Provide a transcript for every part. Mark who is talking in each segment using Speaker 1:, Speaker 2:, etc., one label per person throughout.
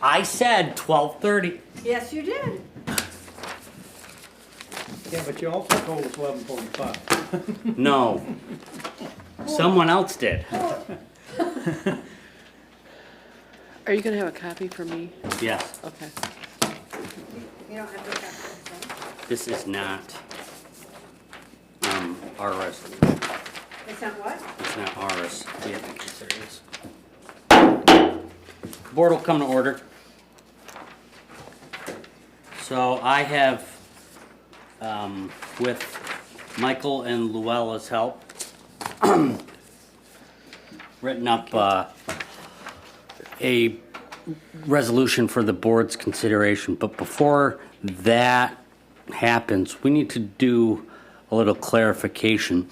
Speaker 1: I said 12:30.
Speaker 2: Yes, you did.
Speaker 3: Yeah, but you also told us 11:45.
Speaker 1: No. Someone else did.
Speaker 4: Are you gonna have a copy for me?
Speaker 1: Yes.
Speaker 4: Okay.
Speaker 2: You don't have to look at it.
Speaker 1: This is not our resolution.
Speaker 2: It's not what?
Speaker 1: It's not ours. We have to consider this. Board will come to order. So I have, with Michael and Luella's help, written up a resolution for the board's consideration. But before that happens, we need to do a little clarification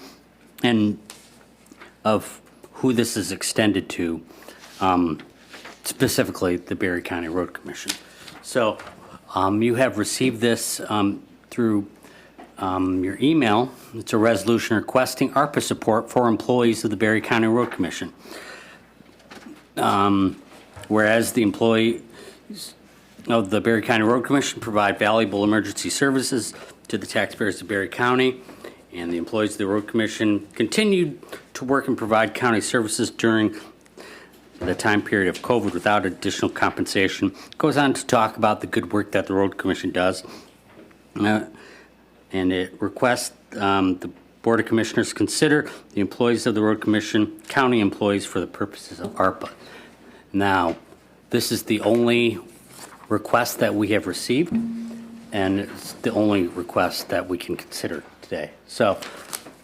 Speaker 1: and of who this is extended to, specifically the Berry County Road Commission. So you have received this through your email. It's a resolution requesting ARPA support for employees of the Berry County Road Commission. Whereas the employees of the Berry County Road Commission provide valuable emergency services to the taxpayers of Berry County, and the employees of the Road Commission continued to work and provide county services during the time period of COVID without additional compensation. It goes on to talk about the good work that the Road Commission does. And it requests the Board of Commissioners consider the employees of the Road Commission county employees for the purposes of ARPA. Now, this is the only request that we have received, and it's the only request that we can consider today. So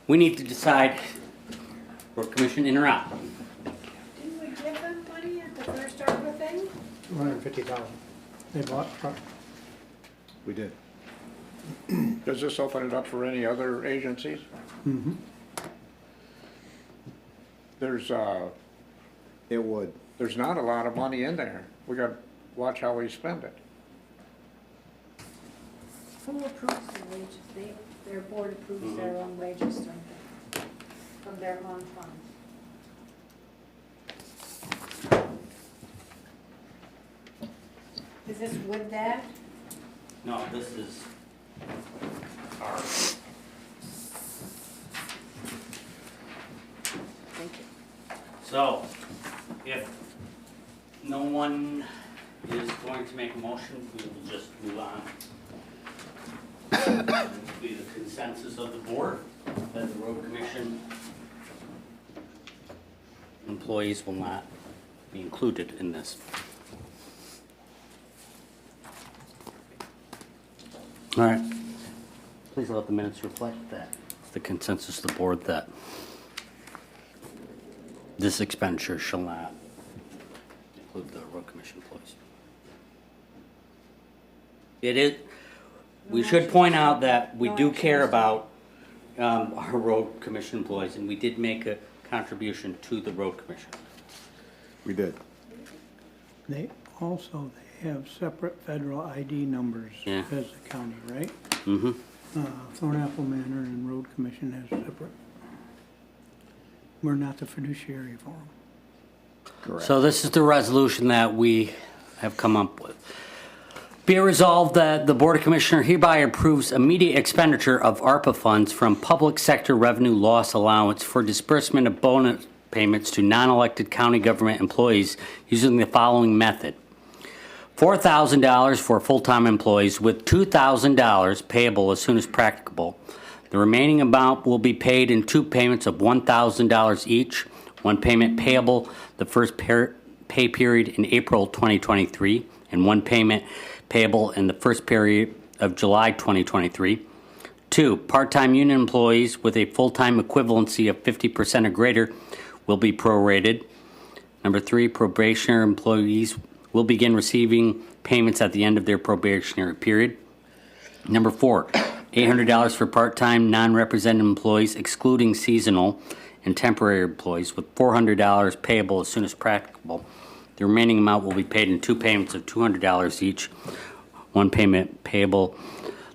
Speaker 1: we need to decide, Road Commission in or out.
Speaker 2: Didn't we give them money at the first ARPA thing?
Speaker 3: 250,000. They bought a truck.
Speaker 5: We did.
Speaker 6: Does this open it up for any other agencies?
Speaker 3: Mm-hmm.
Speaker 6: There's
Speaker 5: It would.
Speaker 6: not a lot of money in there. We got to watch how we spend it.
Speaker 2: Who approves the wages? Their board approves their own wages, don't they? From their own funds. Is this with that?
Speaker 1: No, this is ours.
Speaker 4: Thank you.
Speaker 1: So, if no one is going to make a motion, we will just move on. It will be the consensus of the board that the road commission employees will not be included in this. All right. Please let the minutes reflect that. It's the consensus of the board that this expenditure shall not include the road commission employees. It is, we should point out that we do care about our road commission employees, and we did make a contribution to the road commission.
Speaker 5: We did.
Speaker 3: They also, they have separate federal ID numbers
Speaker 1: Yeah.
Speaker 3: as a county, right?
Speaker 1: Mm-hmm.
Speaker 3: Thornapple Manor and Road Commission has separate. We're not the fiduciary for them.
Speaker 5: Correct.
Speaker 1: So this is the resolution that we have come up with. Be it resolved that the Board of Commissioners hereby approves immediate expenditure of ARPA funds from public sector revenue loss allowance for disbursement of bonus payments to non-elected county government employees using the following method. $4,000 for full-time employees with $2,000 payable as soon as practicable. The remaining amount will be paid in two payments of $1,000 each, one payment payable the first pay period in April 2023, and one payment payable in the first period of July 2023. Two, part-time union employees with a full-time equivalency of 50% or greater will be prorated. Number three, probationary employees will begin receiving payments at the end of their probationary period. Number four, $800 for part-time non-represented employees excluding seasonal and temporary employees with $400 payable as soon as practicable. The remaining amount will be paid in two payments of $200 each, one payment payable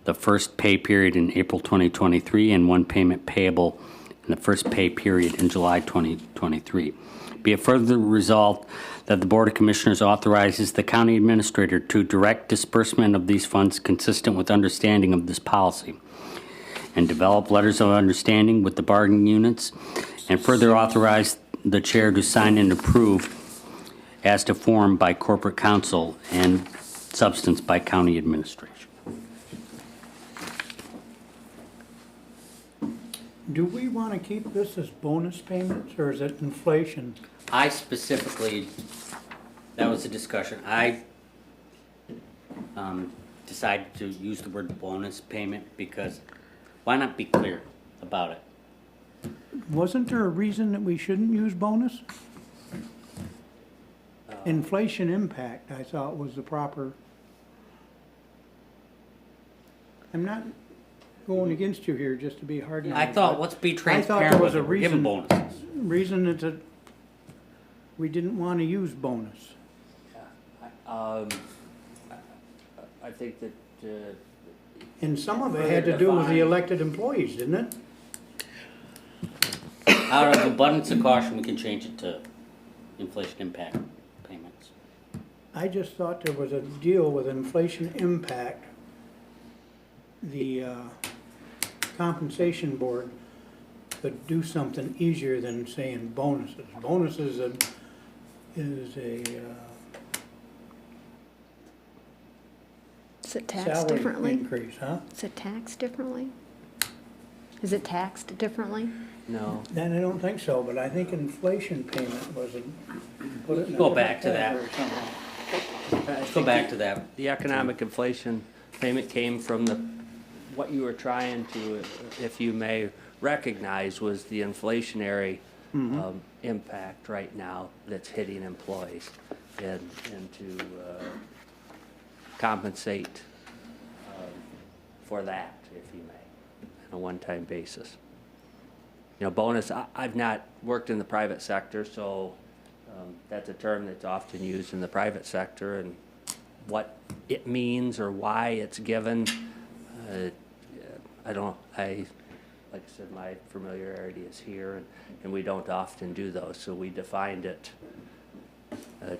Speaker 1: the first pay period in April 2023 and one payment payable in the first pay period in July 2023. Be it further resolved that the Board of Commissioners authorizes the county administrator to direct disbursement of these funds consistent with understanding of this policy, and develop letters of understanding with the bargaining units, and further authorize the chair to sign and approve as to form by corporate counsel and substance by county administration.
Speaker 3: Do we want to keep this as bonus payments, or is it inflation?
Speaker 1: I specifically, that was a discussion, I decided to use the word bonus payment because why not be clear about it?
Speaker 3: Wasn't there a reason that we shouldn't use bonus? Inflation impact, I thought, was the proper. I'm not going against you here just to be hard.
Speaker 1: I thought, let's be
Speaker 3: I thought there
Speaker 1: transparent
Speaker 3: was
Speaker 1: with
Speaker 3: a
Speaker 1: it, we're giving
Speaker 3: reason.
Speaker 1: bonuses.
Speaker 3: Reason that we didn't want to use bonus.
Speaker 1: I think that,
Speaker 3: And some of it had to do with the elected employees, didn't it?
Speaker 1: out of abundance of caution, we can change it to inflation impact payments.
Speaker 3: I just thought there was a deal with inflation impact. The compensation board could do something easier than saying bonuses. Bonuses is a
Speaker 7: Is it taxed
Speaker 3: salary
Speaker 7: differently?
Speaker 3: increase, huh?
Speaker 7: Is it taxed differently? Is it taxed differently?
Speaker 1: No.
Speaker 3: Then I don't think so, but I think inflation payment was a. put it in a
Speaker 1: Go back to
Speaker 3: different
Speaker 1: that.
Speaker 3: category somehow.
Speaker 1: Let's go back to that.
Speaker 8: The economic inflation payment came from what you were trying to, if you may recognize, was the inflationary impact right now that's hitting employees, and to compensate for that, if you may, on a one-time basis. You know, bonus, I've not worked in the private sector, so that's a term that's often used in the private sector, and what it means or why it's given, like I said, my familiarity is here, and we don't often do those, so we defined it,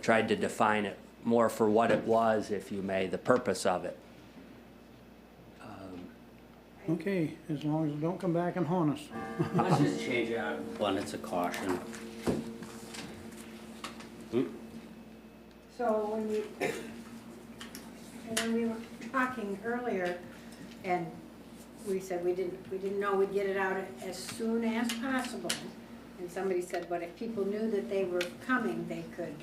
Speaker 8: tried to define it more for what it was, if you may, the purpose of it.
Speaker 3: Okay, as long as it don't come back and haunt us.
Speaker 1: Let's just change it out of abundance of caution.
Speaker 2: So when we were talking earlier, and we said we didn't know we'd get it out as soon as possible. And somebody said, but if people knew that they were coming, they could,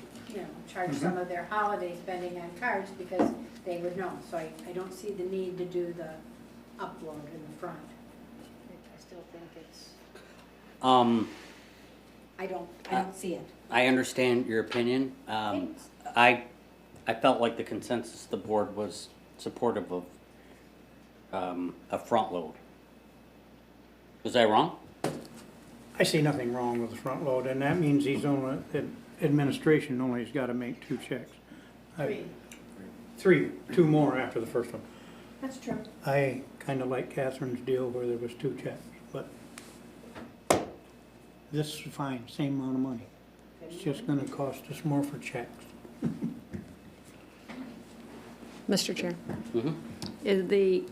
Speaker 2: charge some of their holiday spending on cards because they would know. So I don't see the need to do the upload in the front. I still think it's, I don't see it.
Speaker 1: I understand your opinion.
Speaker 2: Thanks.
Speaker 1: I felt like the consensus of the board was supportive of a front load. Was I wrong?
Speaker 3: I see nothing wrong with the front load, and that means administration only has got to make 2 checks. Two more after the first one.
Speaker 2: That's true.
Speaker 3: I kind of like Catherine's deal where there was 2 checks, but this is fine, same amount of money. It's just gonna cost us more for checks.
Speaker 7: Mr. Chair,
Speaker 1: Mm-hmm.
Speaker 7: is the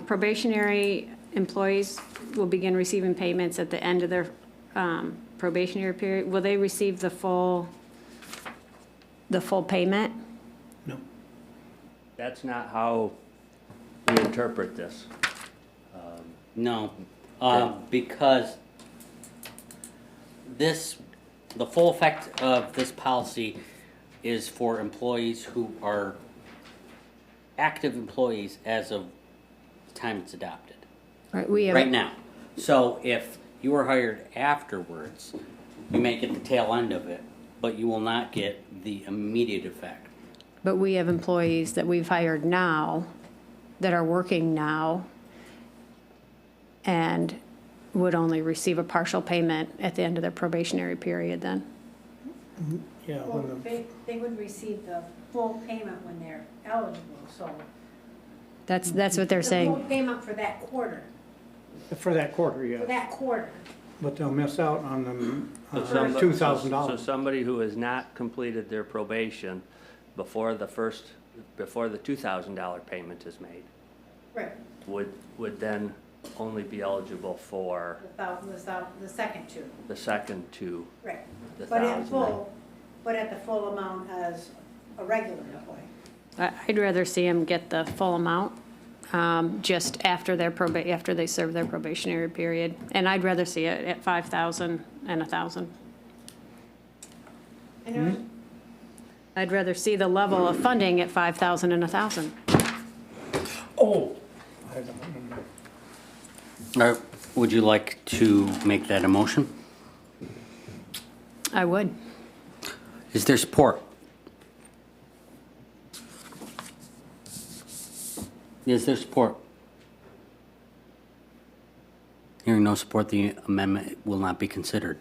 Speaker 7: probationary employees will begin receiving payments at the end of their probationary period? Will they receive the full payment?
Speaker 3: No,
Speaker 8: That's not how we interpret this.
Speaker 1: No, because the full effect of this policy is for employees who are active employees as of the time it's adopted,
Speaker 7: Right, we have.
Speaker 1: right now. So if you were hired afterwards, you may get the tail end of it, but you will not get the immediate effect.
Speaker 7: But we have employees that we've hired now, that are working now, and would only receive a partial payment at the end of their probationary period then?
Speaker 3: yeah,
Speaker 2: Well, they would receive the full payment when they're eligible, so.
Speaker 7: That's what they're
Speaker 2: The full
Speaker 7: saying.
Speaker 2: payment for that quarter,
Speaker 3: for that quarter,
Speaker 2: for
Speaker 3: yeah.
Speaker 2: that quarter.
Speaker 3: But they'll miss out on the
Speaker 8: So somebody-
Speaker 3: $2,000.
Speaker 8: So somebody who has not completed their probation before the $2,000 payment is made
Speaker 2: Right,
Speaker 8: would then only be eligible for
Speaker 2: the second two,
Speaker 8: the second two,
Speaker 2: right.
Speaker 8: the
Speaker 2: But at
Speaker 8: 1,000.
Speaker 2: full, but at the full amount as a regular employee.
Speaker 7: I'd rather see them get the full amount, just after after they serve their probationary period. And I'd rather see it at 5,000 and 1,000.
Speaker 2: I know,
Speaker 7: I'd rather see the level of funding at 5,000 and 1,000.
Speaker 3: Oh.
Speaker 1: Would you like to make that a motion?
Speaker 7: I would.
Speaker 1: Is there support? Is there support? Hearing no support, the amendment will not be considered.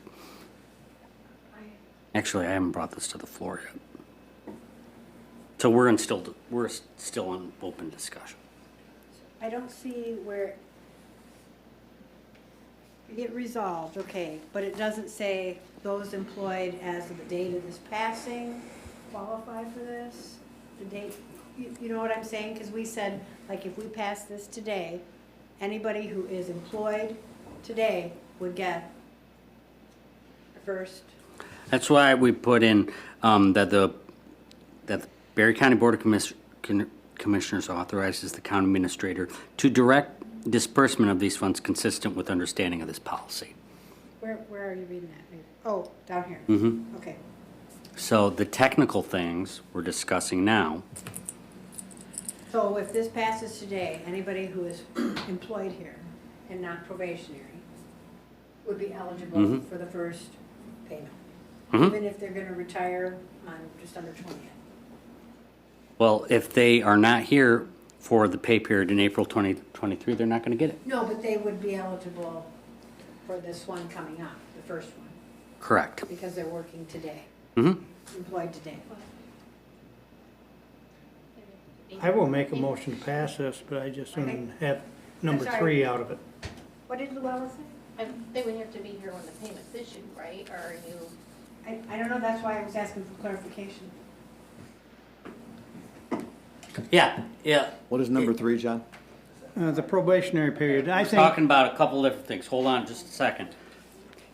Speaker 1: Actually, I haven't brought this to the floor yet. So we're still in open discussion.
Speaker 2: I don't see where it resolved, okay, but it doesn't say those employed as of the date of this passing qualify for this? The date, you know what I'm saying? Because we said, like, if we pass this today, anybody who is employed today would get the first.
Speaker 1: That's why we put in that the Berry County Board of Commissioners authorizes the county administrator to direct disbursement of these funds consistent with understanding of this policy.
Speaker 2: Where are you reading that? Oh, down here.
Speaker 1: Mm-hmm.
Speaker 2: Okay.
Speaker 1: So the technical things we're discussing now,
Speaker 2: So if this passes today, anybody who is employed here and not probationary would be eligible
Speaker 1: Mhm.
Speaker 2: for the first payment,
Speaker 1: Mhm.
Speaker 2: even if they're gonna retire on December 20th.
Speaker 1: well, if they are not here for the pay period in April 2023, they're not going to get it.
Speaker 2: No, but they would be eligible for this one coming up, the first one,
Speaker 1: Correct.
Speaker 2: because they're working today,
Speaker 1: Mm-hmm.
Speaker 2: employed today.
Speaker 3: I will make a motion to pass this, but I just soon have number
Speaker 2: I'm sorry.
Speaker 3: 3 out of it.
Speaker 2: What did Luella say?
Speaker 9: They would have to be here when the payment's issued, right? Or are you?
Speaker 2: I don't know, that's why I was asking for clarification.
Speaker 1: Yeah, yeah.
Speaker 5: What is number 3, John?
Speaker 3: The probationary period, I think,
Speaker 1: Talking about a couple different things. Hold on just a second.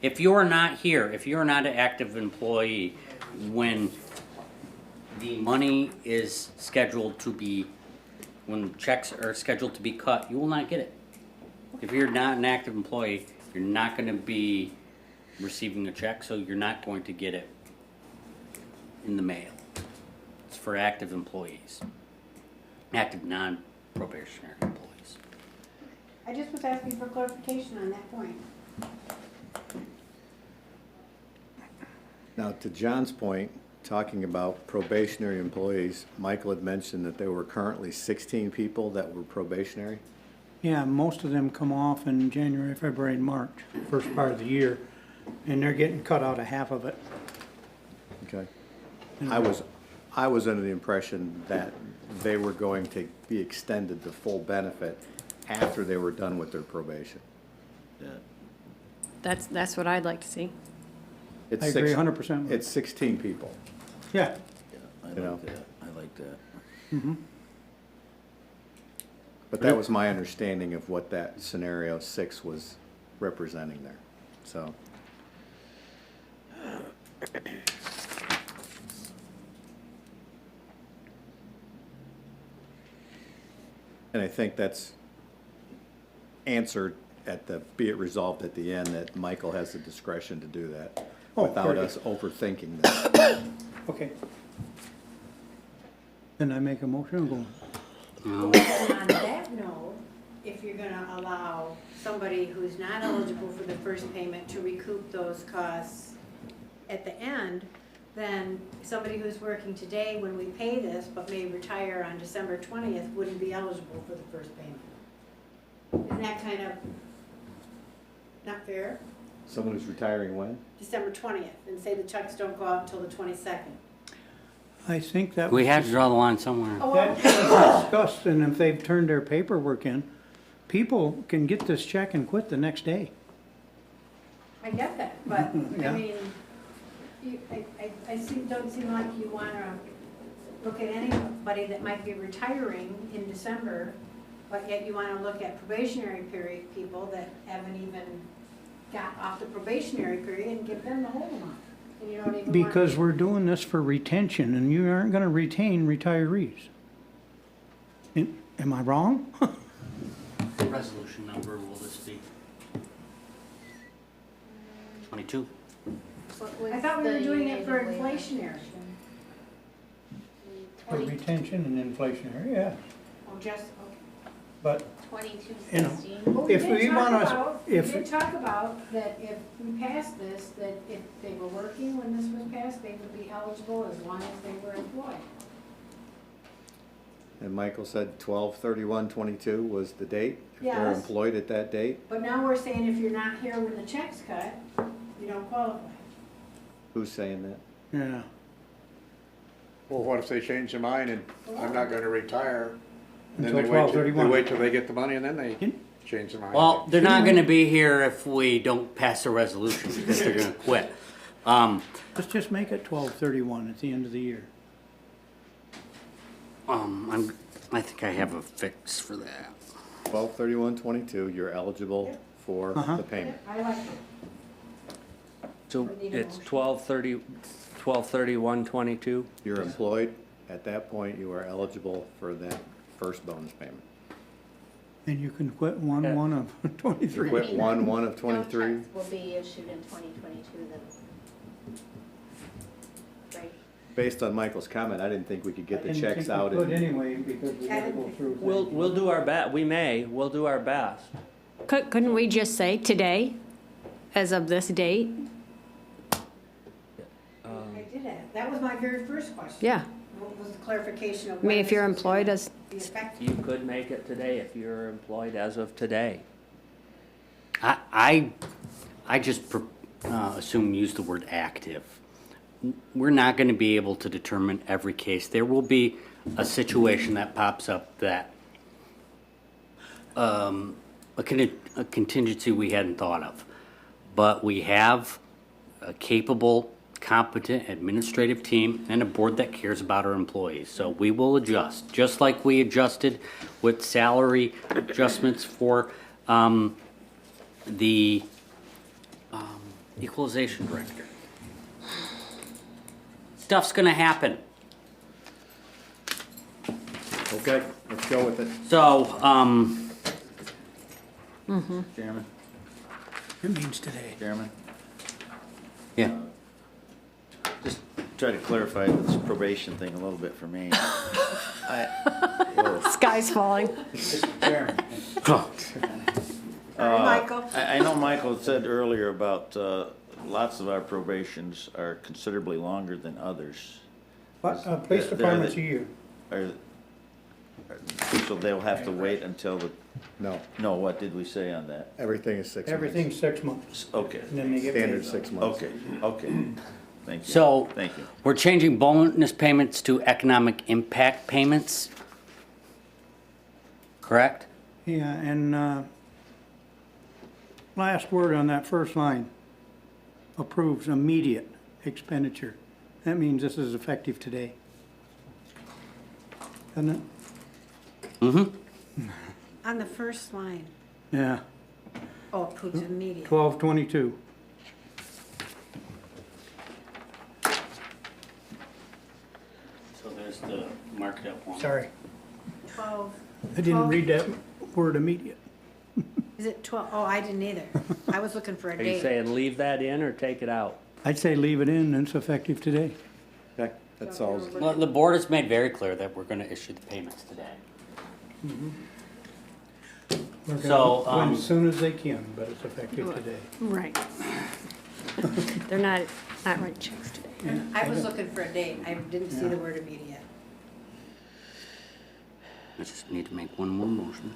Speaker 1: If you're not here, if you're not an active employee, when the money is scheduled to be, when checks are scheduled to be cut, you will not get it. If you're not an active employee, you're not going to be receiving a check, so you're not going to get it in the mail. It's for active employees, active non-probationary employees.
Speaker 2: I just was asking for clarification on that point.
Speaker 5: Now, to John's point, talking about probationary employees, Michael had mentioned that there were currently 16 people that were probationary.
Speaker 3: yeah, most of them come off in January, February, and March, first part of the year, and they're getting cut out of half of it.
Speaker 5: Okay. I was under the impression that they were going to be extended the full benefit after they were done with their probation.
Speaker 7: That's what I'd like to see.
Speaker 5: It's
Speaker 3: I agree
Speaker 5: six-
Speaker 3: 100% with
Speaker 5: It's 16 people,
Speaker 3: Yeah,
Speaker 5: you know?
Speaker 10: I like that.
Speaker 5: But that was my understanding of what that scenario 6 was representing there, so. And I think that's answered at the, be it resolved at the end, that Michael has the discretion to do that
Speaker 3: Oh,
Speaker 5: without
Speaker 3: very
Speaker 5: us overthinking that.
Speaker 3: okay. Then I make a motion, and go.
Speaker 2: And on that note, if you're gonna allow somebody who's not eligible for the first payment to recoup those costs at the end, then somebody who's working today, when we pay this, but may retire on December 20th, wouldn't be eligible for the first payment. Isn't that kind of not fair?
Speaker 5: Someone who's retiring when?
Speaker 2: December 20th, and say the checks don't go out until the 22nd.
Speaker 3: I think that
Speaker 1: We
Speaker 3: was
Speaker 1: have to draw the line somewhere.
Speaker 2: Oh,
Speaker 3: that
Speaker 2: well,
Speaker 3: was discussed, and if they've turned their paperwork in, people can get this check and quit the next day.
Speaker 2: I I get that, but, I
Speaker 3: Yeah.
Speaker 2: mean, don't seem like you wanna look at anybody that might be retiring in December, but yet you wanna look at probationary period people that haven't even got off the probationary period and give them the whole amount. And you don't even want.
Speaker 3: Because we're doing this for retention, and you aren't gonna retain retirees. Am I wrong?
Speaker 1: Resolution number will this be? 22?
Speaker 9: What was
Speaker 2: I thought we were
Speaker 9: the
Speaker 2: doing it for
Speaker 9: United Way
Speaker 2: inflationary.
Speaker 3: For retention and inflationary, yeah,
Speaker 2: Oh, just, okay.
Speaker 3: but,
Speaker 9: 2216?
Speaker 2: Well, we
Speaker 3: If
Speaker 2: did
Speaker 3: we
Speaker 2: talk
Speaker 3: wanna-
Speaker 2: about-
Speaker 3: if-
Speaker 2: We did talk about that if we passed this, that if they were working when this was passed, they would be eligible as long as they were employed.
Speaker 5: And Michael said 12/31/22 was the date? If they're
Speaker 2: Yes.
Speaker 5: employed at that date?
Speaker 2: But now we're saying if you're not here when the check's cut, you don't qualify.
Speaker 5: Who's saying that?
Speaker 3: yeah.
Speaker 6: Well, what if they change their mind and I'm not gonna retire? And then
Speaker 3: Until
Speaker 6: they wait till-
Speaker 3: 12/31.
Speaker 6: They wait till they get the money and then they
Speaker 3: In-
Speaker 6: change their mind.
Speaker 1: Well, they're not gonna be here if we don't pass a resolution because they're gonna quit.
Speaker 3: Let's just make it 12/31 at the end of the year.
Speaker 1: I think I have a fix for that.
Speaker 5: 12/31/22, you're eligible for the payment.
Speaker 2: I like it.
Speaker 8: So
Speaker 2: We need a
Speaker 8: it's
Speaker 2: motion.
Speaker 8: 12/31/22?
Speaker 5: You're employed, at that point, you are eligible for that first bonus payment.
Speaker 3: And you can quit one of
Speaker 5: You
Speaker 3: 23.
Speaker 5: quit 1/1 of
Speaker 9: No
Speaker 5: 23,
Speaker 9: checks will be issued in 2022 then. Right.
Speaker 5: based on Michael's comment, I didn't think we could get the checks out.
Speaker 3: Could
Speaker 5: in-
Speaker 3: anyway, because we gotta go through.
Speaker 8: We'll do our best, we'll do our best.
Speaker 7: Couldn't we just say today, as of this date?
Speaker 2: I did it. That was my very first question.
Speaker 7: Yeah.
Speaker 2: What was the clarification of?
Speaker 7: I mean,
Speaker 2: when
Speaker 7: if you're
Speaker 2: this was
Speaker 7: employed
Speaker 2: gonna
Speaker 7: as,
Speaker 2: be effective?
Speaker 8: You could make it today if you're employed as of today.
Speaker 1: I just assume use the word active. We're not gonna be able to determine every case. There will be a situation that pops up that, a contingency we hadn't thought of. But we have a capable, competent administrative team and a board that cares about our employees. So we will adjust, just like we adjusted with salary adjustments for the equalization director. Stuff's gonna happen.
Speaker 5: Okay, let's go with it.
Speaker 1: So,
Speaker 10: Chairman,
Speaker 3: It means today.
Speaker 10: Chairman,
Speaker 1: yeah.
Speaker 10: just try to clarify this probation thing a little bit for me. Whoa.
Speaker 7: sky's falling.
Speaker 10: Chairman,
Speaker 2: Sorry, Michael.
Speaker 10: I know Michael said earlier about lots of our probations are considerably longer than others.
Speaker 3: But, police
Speaker 10: They're
Speaker 3: department's
Speaker 10: the-
Speaker 3: a year.
Speaker 10: So they'll have to wait until
Speaker 5: No,
Speaker 10: what did we say on that?
Speaker 5: everything is 6 months.
Speaker 3: Everything's 6 months,
Speaker 10: Okay,
Speaker 3: and then they get
Speaker 5: Standard
Speaker 3: paid.
Speaker 5: 6 months.
Speaker 10: okay, thank you.
Speaker 1: So,
Speaker 10: Thank you.
Speaker 1: we're changing bonus payments to economic impact payments. Correct?
Speaker 3: Yeah, and, last word on that first line, approves immediate expenditure. That means this is effective today. Doesn't it?
Speaker 2: On the first line,
Speaker 3: Yeah,
Speaker 2: oh, approves immediate.
Speaker 3: 12/22.
Speaker 1: So there's the marked up one.
Speaker 3: Sorry,
Speaker 2: 12.
Speaker 3: I didn't
Speaker 2: 12
Speaker 3: read that word immediate.
Speaker 2: Is it 12? Oh, I didn't either. I was looking for a
Speaker 8: Are you
Speaker 2: date.
Speaker 8: saying leave that in or take it out?
Speaker 3: I'd say leave it in, and it's effective today.
Speaker 5: Okay, that solves it.
Speaker 1: Well, the board has made very clear that we're gonna issue the payments today.
Speaker 3: We're gonna
Speaker 1: So,
Speaker 3: go as soon as they can, but it's effective today.
Speaker 7: Right. They're not writing checks today.
Speaker 2: I was looking for a date. I didn't see the word immediate.
Speaker 1: I just need to make one more motion.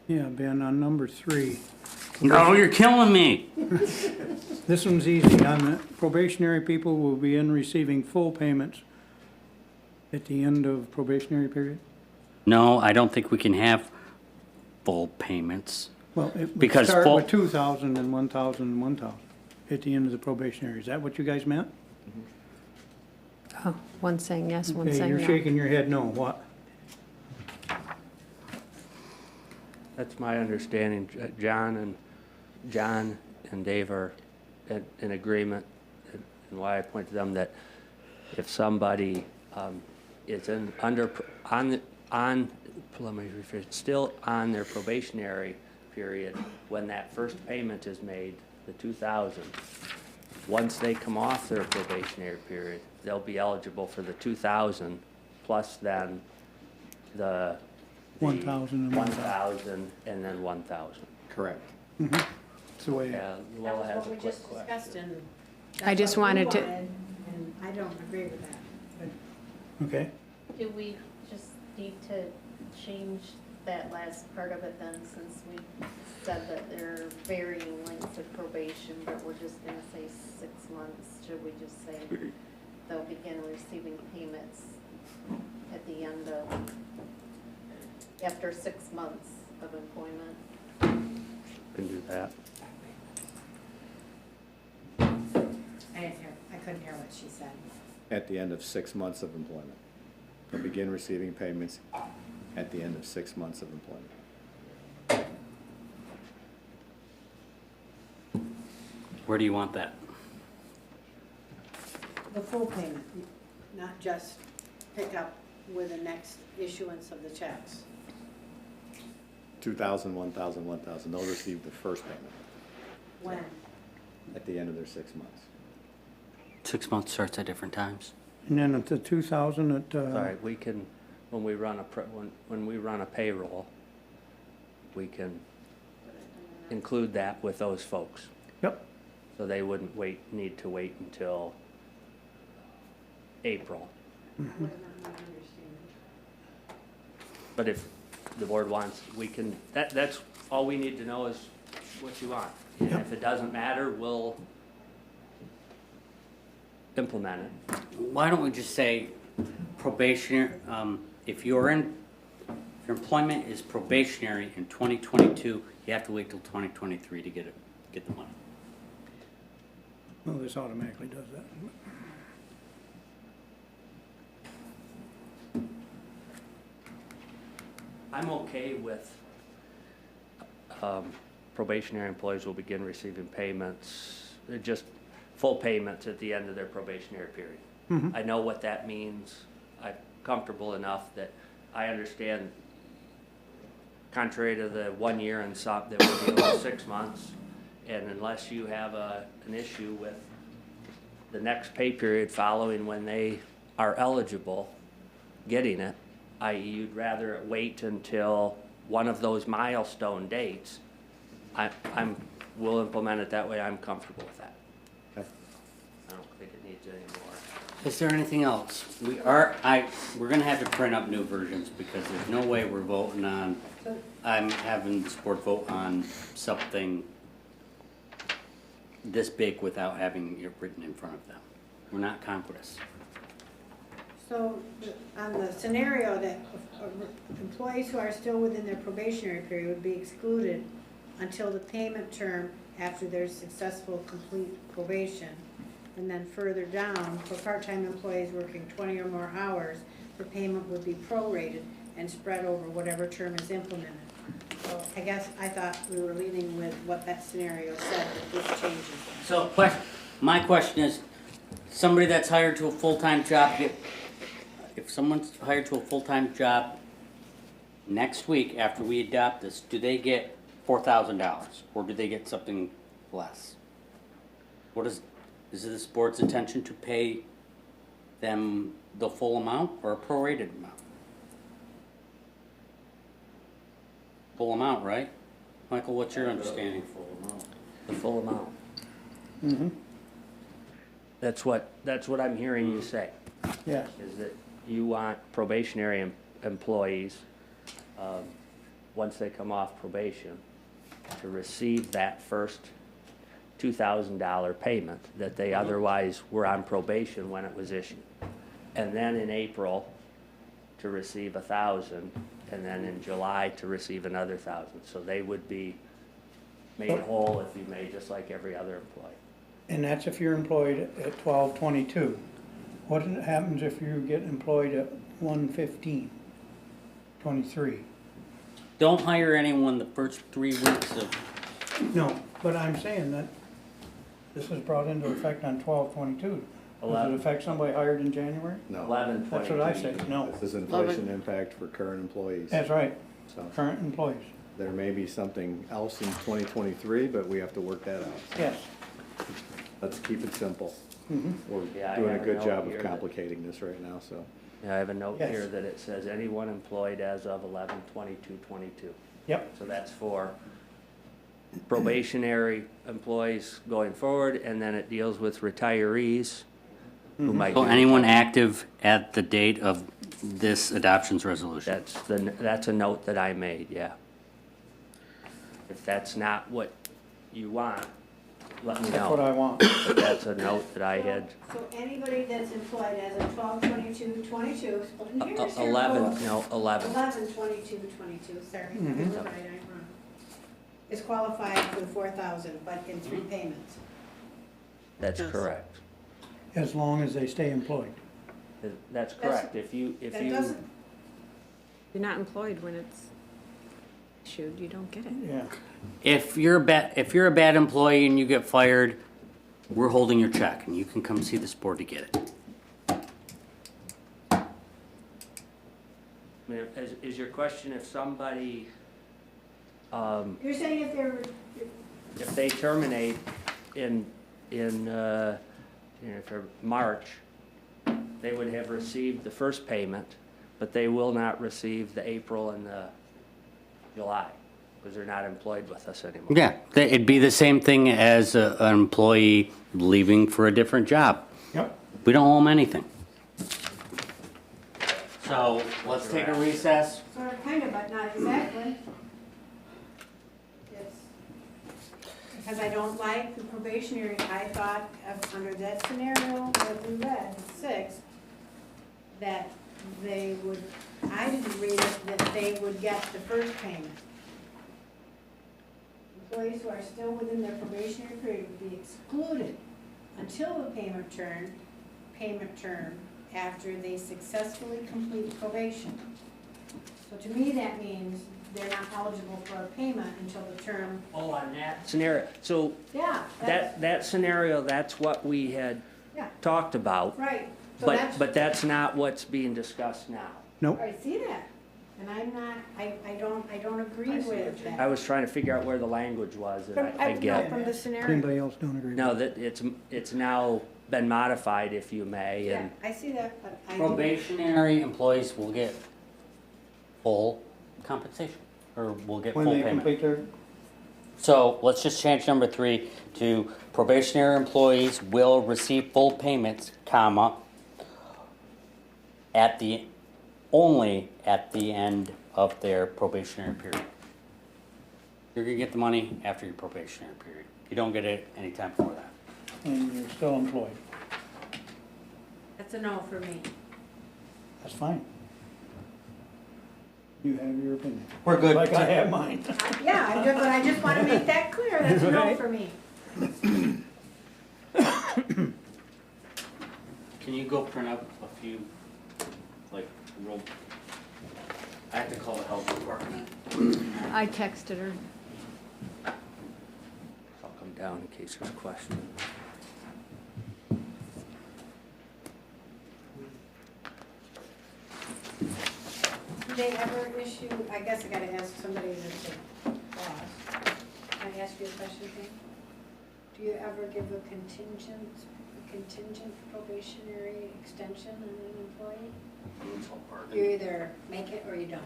Speaker 3: Yeah, Ben, on number 3,
Speaker 1: No, you're killing me.
Speaker 3: this one's easy. On the probationary people will begin receiving full payments at the end of probationary period?
Speaker 1: No, I don't think we can have full payments.
Speaker 3: Well, it would
Speaker 1: Because
Speaker 3: start
Speaker 1: full-
Speaker 3: with 2,000 and 1,000 and 1,000 at the end of the probationary. Is that what you guys meant?
Speaker 7: Oh, one saying yes, one
Speaker 3: Okay,
Speaker 7: saying
Speaker 3: you're
Speaker 7: no.
Speaker 3: shaking your head no. What?
Speaker 8: That's my understanding. John and Dave are in agreement, and why I point to them, that if somebody is still on their probationary period, when that first payment is made, the 2,000, once they come off their probationary period, they'll be eligible for the 2,000 plus then the
Speaker 3: 1,000 and
Speaker 8: 1,000 and then 1,000.
Speaker 5: Correct.
Speaker 3: That's the way.
Speaker 8: Yeah,
Speaker 2: That
Speaker 8: Luella
Speaker 2: was
Speaker 8: has
Speaker 2: what
Speaker 8: a
Speaker 2: we
Speaker 8: quick
Speaker 2: just discussed,
Speaker 8: question.
Speaker 2: and
Speaker 7: I
Speaker 2: that's
Speaker 7: just
Speaker 2: what we
Speaker 7: wanted to-
Speaker 2: wanted, and I don't agree with that.
Speaker 3: Okay.
Speaker 9: Do we just need to change that last part of it then, since we said that there are varying lengths of probation, but we're just gonna say 6 months? Should we just say they'll begin receiving payments at the end of, after 6 months of employment?
Speaker 8: Can do that.
Speaker 2: I couldn't hear what she said.
Speaker 5: At the end of 6 months of employment. They'll begin receiving payments at the end of 6 months of employment.
Speaker 1: Where do you want that?
Speaker 2: The full payment, not just pick up with the next issuance of the checks.
Speaker 5: 2,000, 1,000, 1,000, they'll receive the first payment
Speaker 2: When?
Speaker 5: at the end of their 6 months.
Speaker 1: 6 months starts at different times.
Speaker 3: And then at the 2,000 at,
Speaker 8: Sorry, we can, when we run a payroll, we can include that with those folks.
Speaker 3: yep,
Speaker 8: So they wouldn't need to wait until April.
Speaker 2: What am I not understanding?
Speaker 8: But if the board wants, we can, that's all we need to know is what you want. And if it doesn't matter, we'll implement it.
Speaker 1: Why don't we just say probationary, if your employment is probationary in 2022, you have to wait till 2023 to get the money.
Speaker 3: well, this automatically does that.
Speaker 8: I'm okay with probationary employees will begin receiving payments, just full payments at the end of their probationary period. I know what that means. I'm comfortable enough that I understand, contrary to the 1 year and some, that we're dealing with 6 months, and unless you have an issue with the next pay period following when they are eligible getting it, i.e. you'd rather wait until one of those milestone dates, we'll implement it that way. I'm comfortable with that.
Speaker 5: Okay.
Speaker 8: I don't think it needs any more.
Speaker 1: Is there anything else? We're gonna have to print up new versions because there's no way we're voting on, I'm having this board vote on something this big without having it written in front of them. We're not Congress.
Speaker 2: So, on the scenario that employees who are still within their probationary period would be excluded until the payment term after their successful complete probation. And then further down, for part-time employees working 20 or more hours, the payment would be prorated and spread over whatever term is implemented. So I guess I thought we were leaning with what that scenario said, that this changes that.
Speaker 1: So my question is, somebody that's hired to a full-time job, if someone's hired to a full-time job next week after we adopt this, do they get $4,000 or do they get something less? Is it this board's intention to pay them the full amount or a prorated amount? Full amount, right? Michael, what's your understanding?
Speaker 8: The full amount. That's what I'm hearing you say.
Speaker 3: Yes.
Speaker 8: is that you want probationary employees, once they come off probation, to receive that first $2,000 payment that they otherwise were on probation when it was issued. And then in April, to receive $1,000, and then in July to receive another $1,000. So they would be made whole, if you may, just like every other employee.
Speaker 3: And that's if you're employed at 12/22. What happens if you get employed at 1/15/23?
Speaker 1: Don't hire anyone the first 3 weeks of,
Speaker 3: No, but I'm saying that this was brought into effect on 12/22. Does it
Speaker 8: 11.
Speaker 3: affect somebody hired in January?
Speaker 5: No,
Speaker 8: 11,
Speaker 3: That's what I said, no.
Speaker 5: this is inflation impact for current employees.
Speaker 3: That's right,
Speaker 5: So
Speaker 3: current employees,
Speaker 5: there may be something else in 2023, but we have to work that out.
Speaker 3: yes.
Speaker 5: Let's keep it simple. We're
Speaker 8: Yeah, I
Speaker 5: doing a
Speaker 8: have a
Speaker 5: good
Speaker 8: note
Speaker 5: job
Speaker 8: here
Speaker 5: of
Speaker 8: that-
Speaker 5: complicating this right now, so.
Speaker 8: Yeah, I have a note
Speaker 3: Yes.
Speaker 8: here that it says anyone employed as of 11/22/22.
Speaker 3: Yep,
Speaker 8: So that's for probationary employees going forward, and then it deals with retirees who might
Speaker 1: so
Speaker 8: be.
Speaker 1: anyone active at the date of this adoptions resolution.
Speaker 8: That's a note that I made, yeah. If that's not what you want, let me
Speaker 3: that's what
Speaker 8: know.
Speaker 3: I want.
Speaker 8: But that's a note that I had,
Speaker 2: So anybody that's employed as of 12/22/22, and here's your
Speaker 8: 11,
Speaker 2: rules.
Speaker 8: no, 11.
Speaker 2: 11/22/22, sorry, you're right, I'm wrong. Is qualified for the 4,000, but in 3 payments.
Speaker 8: That's
Speaker 4: Yes.
Speaker 8: correct.
Speaker 3: As long as they stay employed.
Speaker 8: That's correct. If
Speaker 2: That
Speaker 8: you,
Speaker 2: doesn't,
Speaker 7: You're not employed when it's issued, you don't get it.
Speaker 3: Yeah,
Speaker 1: If you're a bad employee and you get fired, we're holding your check and you can come see this board to get it.
Speaker 8: I mean, is your question if somebody,
Speaker 2: you're saying if they're,
Speaker 8: if they terminate in for March, they would have received the first payment, but they will not receive the April and the July, because they're not employed with us anymore.
Speaker 1: Yeah, it'd be the same thing as an employee leaving for a different job.
Speaker 3: yep.
Speaker 1: We don't owe them anything. So let's take a recess.
Speaker 2: sort of, kind of, but not exactly. It's, because I don't like the probationary, I thought of, under that scenario that we read, 6, that they would, I didn't read it, that they would get the first payment. Employees who are still within their probationary period would be excluded until the payment term after they successfully complete probation. So to me, that means they're not eligible for a payment until the term,
Speaker 8: Oh, on that scenario, so
Speaker 2: yeah, that's,
Speaker 8: that scenario, that's what we had
Speaker 2: yeah,
Speaker 8: talked about,
Speaker 2: right. So that's,
Speaker 8: but that's not what's being discussed now.
Speaker 3: Nope,
Speaker 2: I see that, and I'm not, I don't agree with that.
Speaker 8: I was trying to figure out where the language was, and I
Speaker 2: No,
Speaker 8: get.
Speaker 2: from the
Speaker 3: if
Speaker 2: scenario,
Speaker 3: anybody else don't agree with
Speaker 8: No,
Speaker 3: it.
Speaker 8: that it's now been modified, if you may,
Speaker 2: yeah,
Speaker 8: and
Speaker 2: I see that, but I.
Speaker 1: Probationary employees will get full compensation, or will get
Speaker 3: When
Speaker 1: full
Speaker 3: they
Speaker 1: payment.
Speaker 3: complete their,
Speaker 1: So let's just change number 3 to probationary employees will receive full payments, comma, only at the end of their probationary period. You're gonna get the money after your probationary period. You don't get it anytime before that.
Speaker 3: and you're still employed,
Speaker 2: That's a no for me.
Speaker 3: that's fine. You have your opinion.
Speaker 1: We're good.
Speaker 3: Like I have mine.
Speaker 2: Yeah, but I just want to make that clear, that's a no
Speaker 3: Right.
Speaker 2: for me.
Speaker 1: Can you go print up a few, like, real, I have to call the health department.
Speaker 7: I texted her.
Speaker 8: I'll come down in case there's a question.
Speaker 2: Do they ever issue, I guess I gotta ask somebody that's a boss. Can I ask you a question, Pam? Do you ever give a contingent probationary extension on an employee? You either make it or you don't.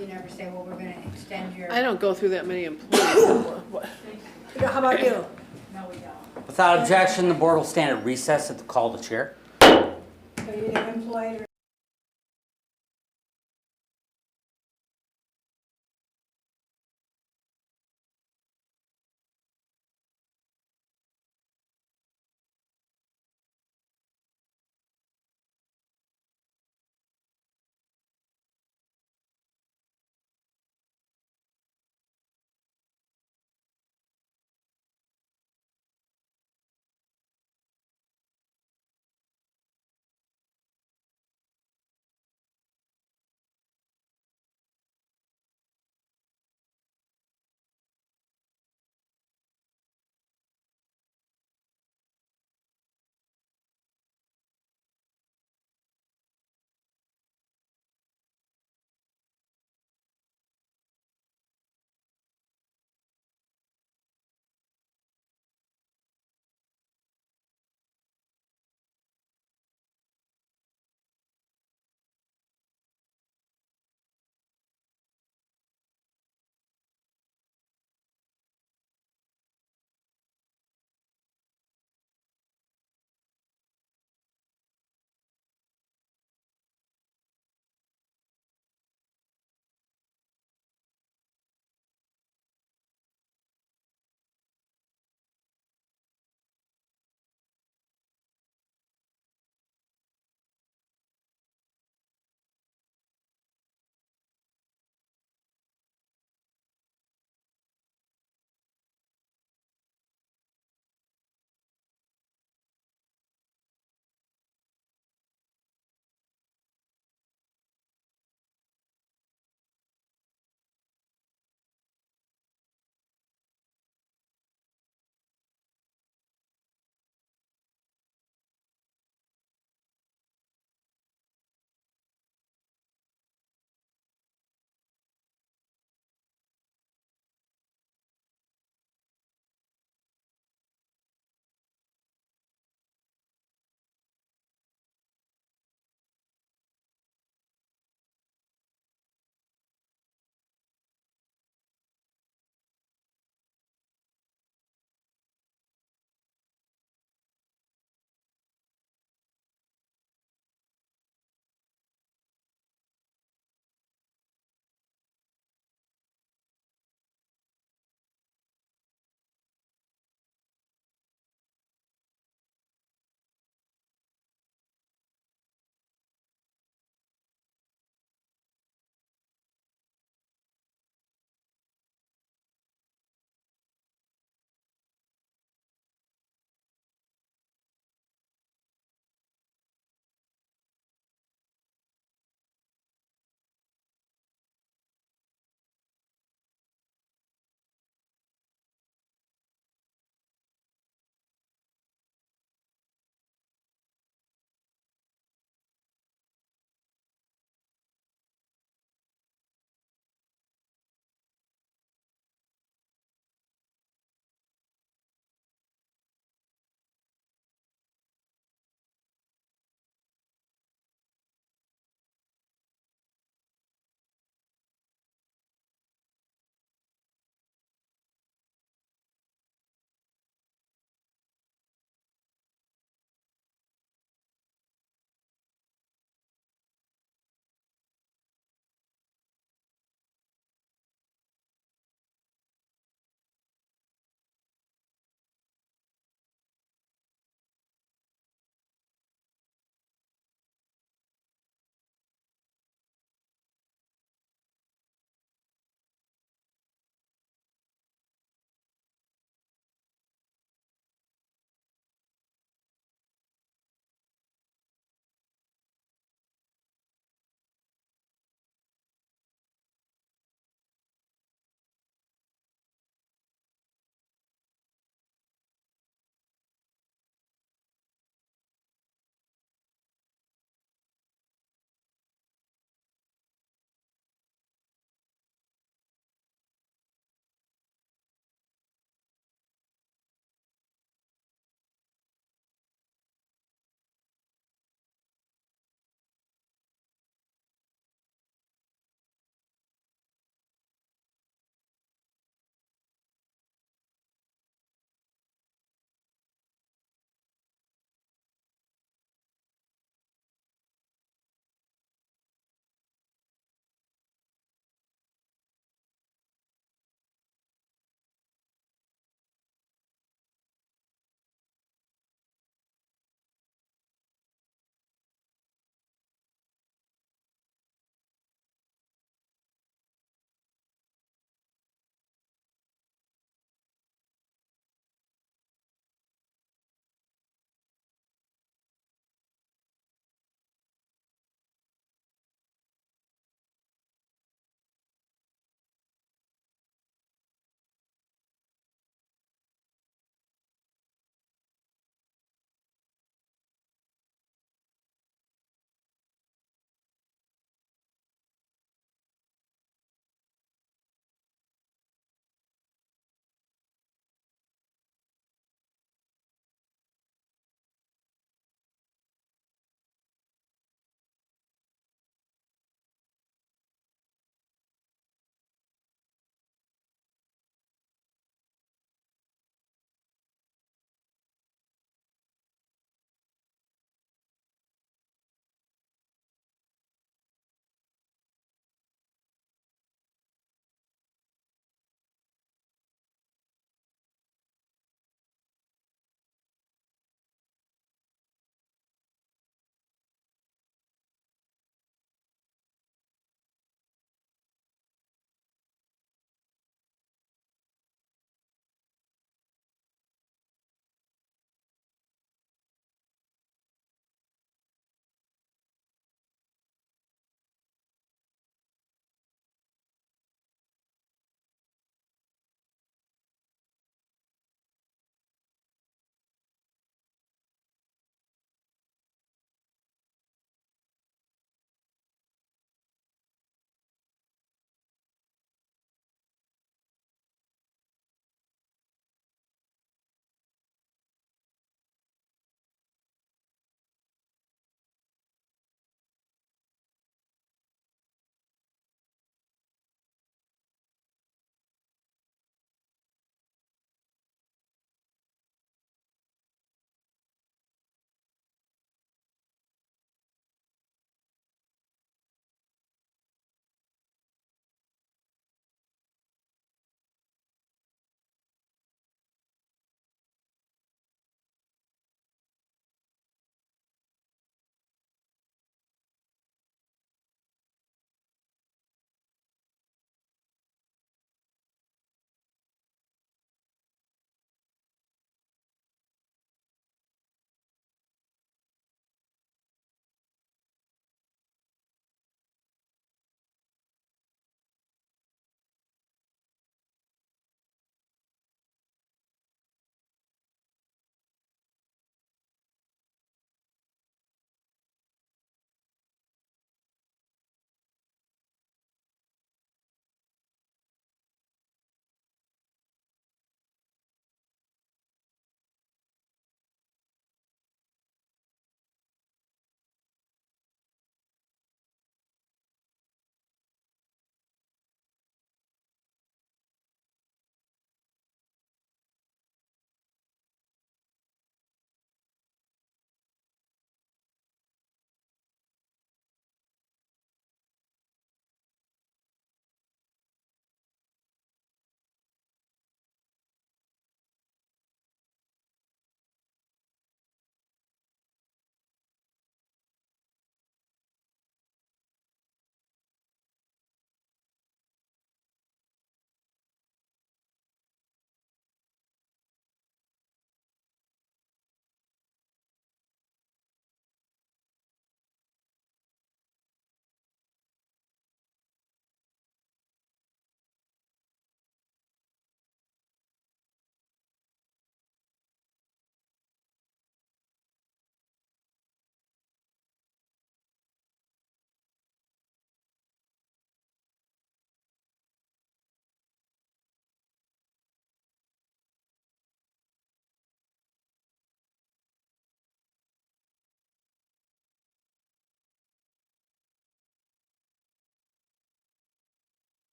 Speaker 2: You never say, well, we're gonna extend your.
Speaker 4: I don't go through that many employees. What-
Speaker 2: How about you? No, we don't.
Speaker 1: Without objection, the board will stand at recess at the call of the chair.
Speaker 2: So you're either employed or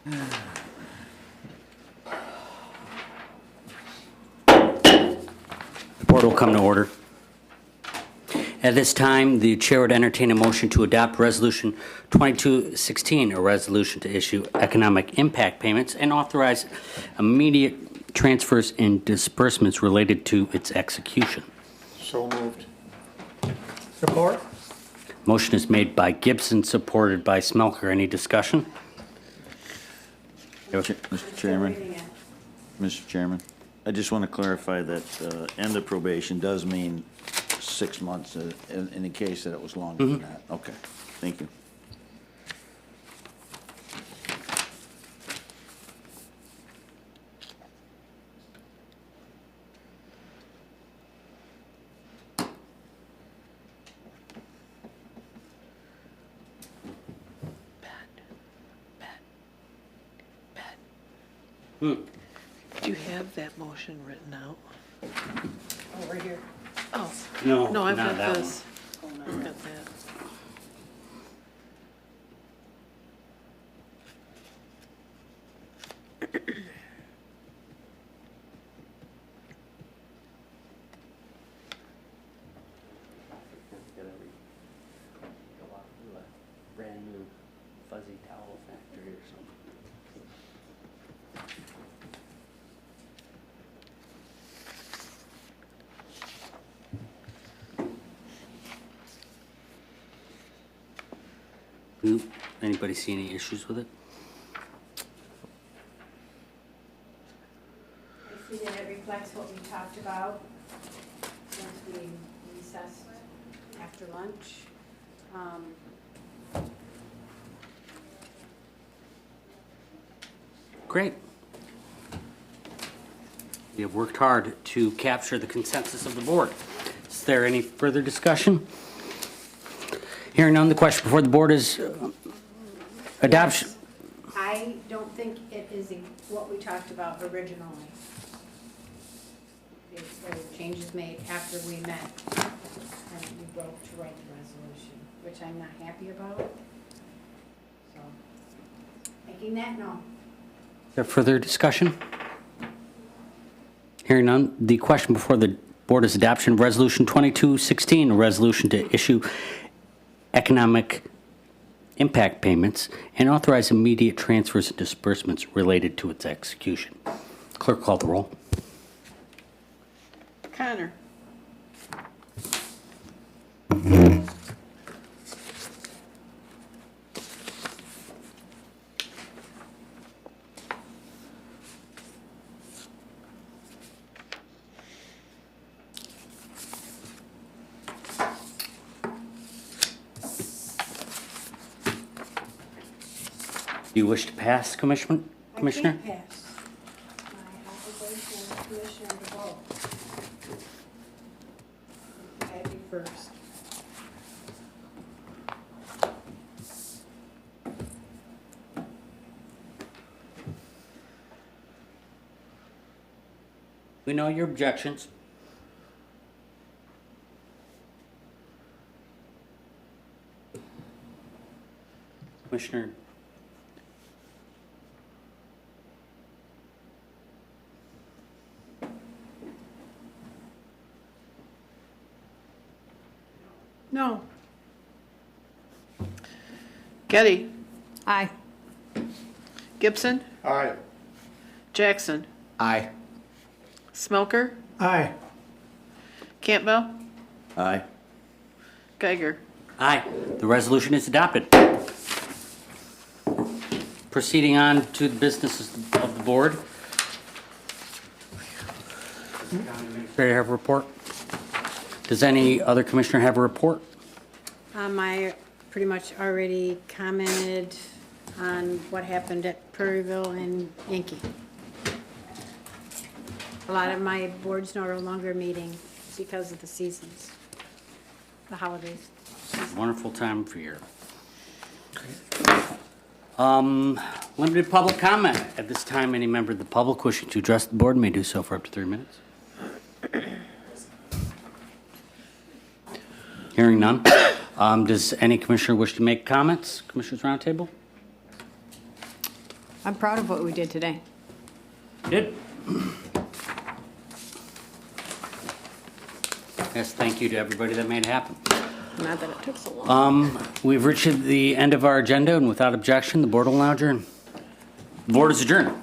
Speaker 1: The board will come to order. At this time, the chair would entertain a motion to adopt Resolution 2216, a resolution to issue economic impact payments and authorize immediate transfers and disbursements related to its execution.
Speaker 6: So moved.
Speaker 3: Support?
Speaker 1: Motion is made by Gibson, supported by Smelker. Any discussion?
Speaker 10: Mr. Chairman, Mr. Chairman, I just want to clarify that end of probation does mean 6 months in the case that it was longer than that. Okay, thank you.
Speaker 4: Do you have that motion written out?
Speaker 2: Over here.
Speaker 4: Oh,
Speaker 1: No,
Speaker 4: no, I've
Speaker 1: not
Speaker 4: got
Speaker 1: that
Speaker 4: this. I've got that.
Speaker 8: Brand new fuzzy towel factory or something.
Speaker 1: Anybody see any issues with it?
Speaker 2: I see that it reflects what we talked about since we recessed after lunch.
Speaker 1: Great. We have worked hard to capture the consensus of the board. Is there any further discussion? Hearing none, the question before the board is adoption.
Speaker 2: I don't think it is what we talked about originally. There were changes made after we met, and we broke to write the resolution, which I'm not happy about. So, making that known.
Speaker 1: Is there further discussion? Hearing none, the question before the board is adoption of Resolution 2216, a resolution to issue economic impact payments and authorize immediate transfers and disbursements related to its execution. Clerk, call the roll.
Speaker 4: Connor.
Speaker 1: Do you wish to pass, Commissioner?
Speaker 2: I
Speaker 1: Commissioner?
Speaker 2: can't pass. My obligation as commissioner to vote. I do first.
Speaker 1: We know your objections. Commissioner?
Speaker 4: No. Getty.
Speaker 7: Aye.
Speaker 4: Gibson.
Speaker 6: Aye.
Speaker 4: Jackson.
Speaker 5: Aye.
Speaker 4: Smelker.
Speaker 3: Aye.
Speaker 4: Campbell.
Speaker 10: Aye.
Speaker 4: Geiger.
Speaker 1: Aye. The resolution is adopted. Proceeding on to the businesses of the board. Ready to have a report? Does any other commissioner have a report?
Speaker 2: I pretty much already commented on what happened at Prairieville and Yankee. A lot of my boards are no longer meeting because of the seasons, the holidays.
Speaker 1: Wonderful time of year. Limited public comment. At this time, any member of the public wishing to address the board may do so for up to 3 minutes. Hearing none. Does any commissioner wish to make comments? Commissioners Roundtable?
Speaker 7: I'm proud of what we did today.
Speaker 1: Good. Yes, thank you to everybody that made it happen.
Speaker 7: Not that it took so long.
Speaker 1: We've reached the end of our agenda, and without objection, the board will now adjourn. The board is adjourned.